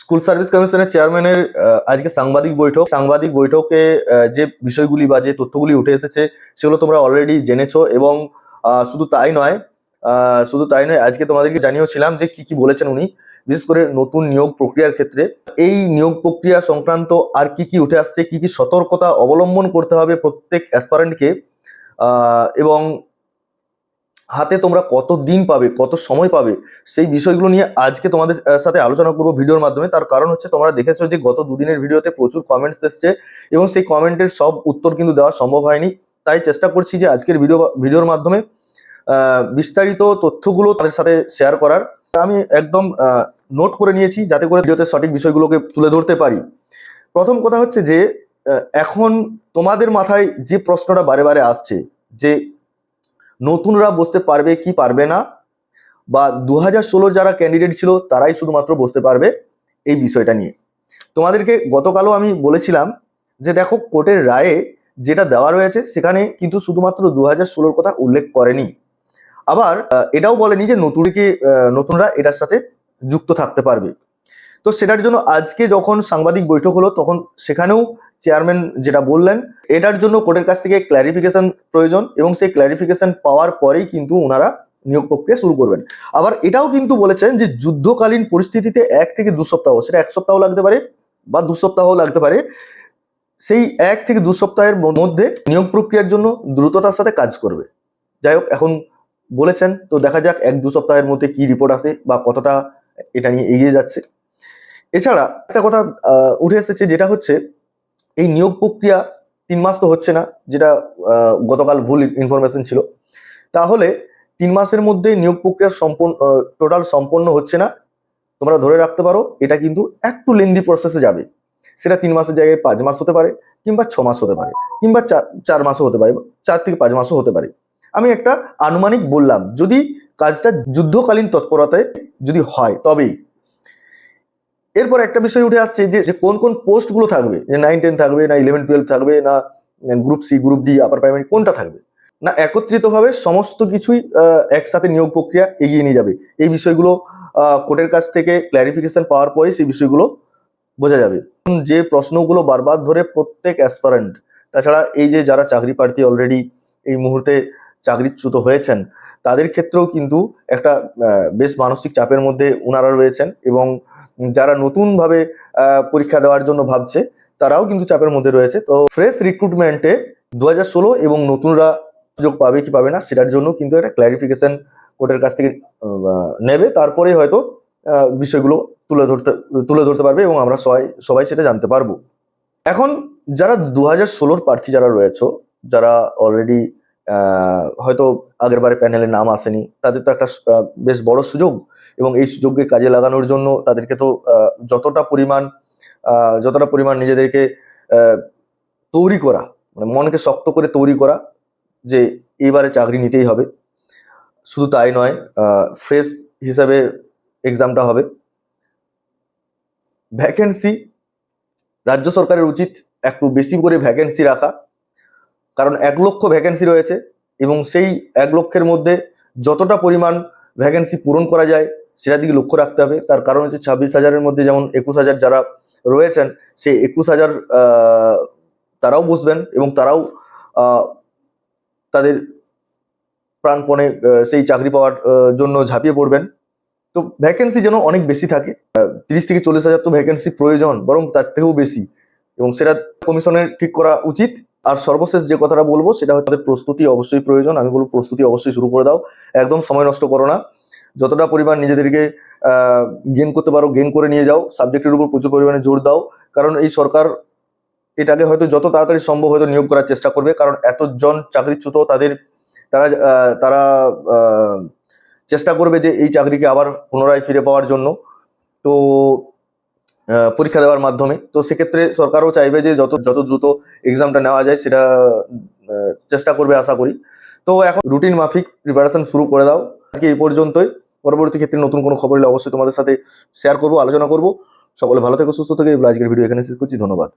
School service কমিশনের চেয়ারম্যানের আজকে সাংবাদিক বৈঠকে যে বিষয়গুলি বা যে তথ্যগুলি উঠে এসেছে সেগুলো তোমরা অলরেডি জেনেছো এবং শুধু তাই নয় আজকে তোমাদেরকে জানিয়েছিলাম যে কি কি বলেছেন উনি, বিশেষ করে নতুন নিয়োগ প্রক্রিয়ার ক্ষেত্রে এই নিয়োগ প্রক্রিয়া সংক্রান্ত আর কি কি উঠে আসছে, কি কি সতর্কতা অবলম্বন করতে হবে প্রত্যেক অ্যাসপারেন্টকে, এবং হাতে তোমরা কত দিন পাবে, কত সময় পাবে, সেই বিষয়গুলো নিয়ে আজকে তোমাদের সাথে আলোচনা করবো ভিডিওর মাধ্যমে। তার কারণ হচ্ছে তোমরা দেখেছো যে গত দুদিনের ভিডিওতে প্রচুর কমেন্টস এসছে এবং সেই কমেন্টের সব উত্তর কিন্তু দেওয়া সম্ভব হয়নি। তাই চেষ্টা করছি যে আজকের ভিডিওর মাধ্যমে বিস্তারিত তথ্যগুলো তাদের সাথে শেয়ার করার। আমি একদম নোট করে নিয়েছি যাতে করে ভিডিওতে সঠিক বিষয়গুলোকে তুলে ধরতে পারি। প্রথম কথা হচ্ছে যে এখন তোমাদের মাথায় যে প্রশ্নটা বারে বারে আসছে যে নতুনরা বসতে পারবে কি পারবে না, বা 2016 যারা ক্যান্ডিডেট ছিল তারাই শুধুমাত্র বসতে পারবে, এই বিষয়টা নিয়ে তোমাদেরকে গতকালও আমি বলেছিলাম যে দেখো কোর্টের রায়ে যেটা দেওয়া রয়েছে সেখানে কিন্তু শুধুমাত্র 2016 কথা উল্লেখ করেনি। আবার এটাও বলেনি যে নতুনরা এটার সাথে যুক্ত থাকতে পারবে। তো সেটার জন্য আজকে যখন সাংবাদিক বৈঠক হলো তখন সেখানেও চেয়ারম্যান যেটা বললেন, এটার জন্য কোর্টের কাছ থেকে ক্ল্যারিফিকেশন প্রয়োজন এবং সেই ক্ল্যারিফিকেশন পাওয়ার পরেই কিন্তু ওনারা নিয়োগ প্রক্রিয়া শুরু করবেন। আবার এটাও কিন্তু বলেছেন যে যুদ্ধকালীন পরিস্থিতিতে 1 থেকে 2 সপ্তাহ, সেটা 1 সপ্তাহ লাগতে পারে বা 2 সপ্তাহ লাগতে পারে, সেই 1 থেকে 2 সপ্তাহের মধ্যে নিয়োগ প্রক্রিয়ার জন্য দ্রুততার সাথে কাজ করবে। যাই হোক, এখন বলেছেন, তো দেখা যাক 1-2 সপ্তাহের মধ্যে কি রিপোর্ট আসে বা কতটা এটা নিয়ে এগিয়ে যাচ্ছে। এছাড়া একটা কথা উঠে এসেছে, যেটা হচ্ছে এই নিয়োগ প্রক্রিয়া 3 মাস তো হচ্ছে না, যেটা গতকাল ভুল ইনফরমেশন ছিল। তাহলে 3 মাসের মধ্যে নিয়োগ প্রক্রিয়া টোটাল সম্পন্ন হচ্ছে না। তোমরা ধরে রাখতে পারো এটা কিন্তু একটু লেন্দি প্রসেসে যাবে। সেটা 3 মাসের জায়গায় 5 মাস হতে পারে, কিংবা 6 মাস হতে পারে, কিংবা 4 মাসও হতে পারে, 4 থেকে 5 মাসও হতে পারে। আমি একটা আনুমানিক বললাম, যদি কাজটা যুদ্ধকালীন তৎপরতায় যদি হয় তবেই। এরপর একটা বিষয় উঠে আসছে যে কোন কোন পোস্টগুলো থাকবে, যে 9-10 থাকবে না 11-12 থাকবে না group C group D upper primary, কোনটা থাকবে না একত্রিতভাবে সমস্ত কিছুই একসাথে নিয়োগ প্রক্রিয়া এগিয়ে নিয়ে যাবে। এই বিষয়গুলো কোর্টের কাছ থেকে ক্ল্যারিফিকেশন পাওয়ার পরে সেই বিষয়গুলো বোঝা যাবে। যে প্রশ্নগুলো বারবার ধরে প্রত্যেক অ্যাসপারেন্ট, তাছাড়া এই যে যারা চাকরি প্রার্থী অলরেডি এই মুহূর্তে চাকরিচ্যুত হয়েছেন, তাদের ক্ষেত্রেও কিন্তু একটা বেশ মানসিক চাপের মধ্যে ওনারা রয়েছেন, এবং যারা নতুনভাবে পরীক্ষা দেওয়ার জন্য ভাবছে তারাও কিন্তু চাপের মধ্যে রয়েছে। তো ফ্রেশ রিক্রুটমেন্টে 2016 এবং নতুনরা সুযোগ পাবে কি পাবে না সেটার জন্য কিন্তু একটা ক্ল্যারিফিকেশন কোর্টের কাছ থেকে নেবে, তারপরে হয়তো বিষয়গুলো তুলে ধরতে পারবে এবং আমরা সবাই সেটা জানতে পারবো। এখন যারা 2016 প্রার্থী যারা রয়েছে, যারা অলরেডি হয়তো আগের বারে প্যানেলে নাম আসেনি, তাদের তো একটা বেশ বড় সুযোগ, এবং এই সুযোগকে কাজে লাগানোর জন্য তাদেরকে তো যতটা পরিমাণ নিজেদেরকে তৈরি করা, মানে মনকে শক্ত করে তৈরি করা যে এইবারে চাকরি নিতেই হবে। শুধু তাই নয়, ফ্রেশ হিসাবে এক্সামটা হবে। ভ্যাকেন্সি রাজ্য সরকারের উচিত একটু বেশি করে ভ্যাকেন্সি রাখা, কারণ 1 লক্ষ ভ্যাকেন্সি রয়েছে এবং সেই 1 লক্ষের মধ্যে যতটা পরিমাণ ভ্যাকেন্সি পূরণ করা যায় সেটার দিকে লক্ষ্য রাখতে হবে। তার কারণ হচ্ছে 26,000-এর মধ্যে যেমন 21,000 যারা রয়েছেন, সেই 21,000 তারাও বসবেন এবং তারাও তাদের প্রাণপণে সেই চাকরি পাওয়ার জন্য ঝাঁপিয়ে পড়বেন। তো ভ্যাকেন্সি যেন অনেক বেশি থাকে, 30 থেকে 40,000 তো ভ্যাকেন্সি প্রয়োজন, বরং তার থেকেও বেশি, এবং সেটা কমিশনের ঠিক করা উচিত। আর সর্বশেষ যে কথাটা বলবো সেটা হচ্ছে তাদের প্রস্তুতি অবশ্যই প্রয়োজন। আমি বলবো প্রস্তুতি অবশ্যই শুরু করে দাও, একদম সময় নষ্ট করো না। যতটা পরিমাণ নিজেদেরকে গেইন করতে পারো গেইন করে নিয়ে যাও, সাবজেক্টের উপর প্রচুর পরিমাণে জোর দাও, কারণ এই সরকার এটাকে হয়তো যত তাড়াতাড়ি সম্ভব হয়তো নিয়োগ করার চেষ্টা করবে, কারণ এতজন চাকরিচ্যুত তারা চেষ্টা করবে যে এই চাকরিকে আবার পুনরায় ফিরে পাওয়ার জন্য, তো পরীক্ষা দেওয়ার মাধ্যমে। তো সেক্ষেত্রে সরকারও চাইবে যে যত দ্রুত এক্সামটা নেওয়া যায় সেটা চেষ্টা করবে আশা করি। তো এখন রুটিন মাফিক প্রিপারেশন শুরু করে দাও। আজকে এই পর্যন্তই। পরবর্তী ক্ষেত্রে নতুন কোনো খবর হলে অবশ্যই তোমাদের সাথে শেয়ার করবো, আলোচনা করবো। সকলে ভালো থেকো, সুস্থ থেকো। আজকের ভিডিও এখানে শেষ করছি। ধন্যবাদ।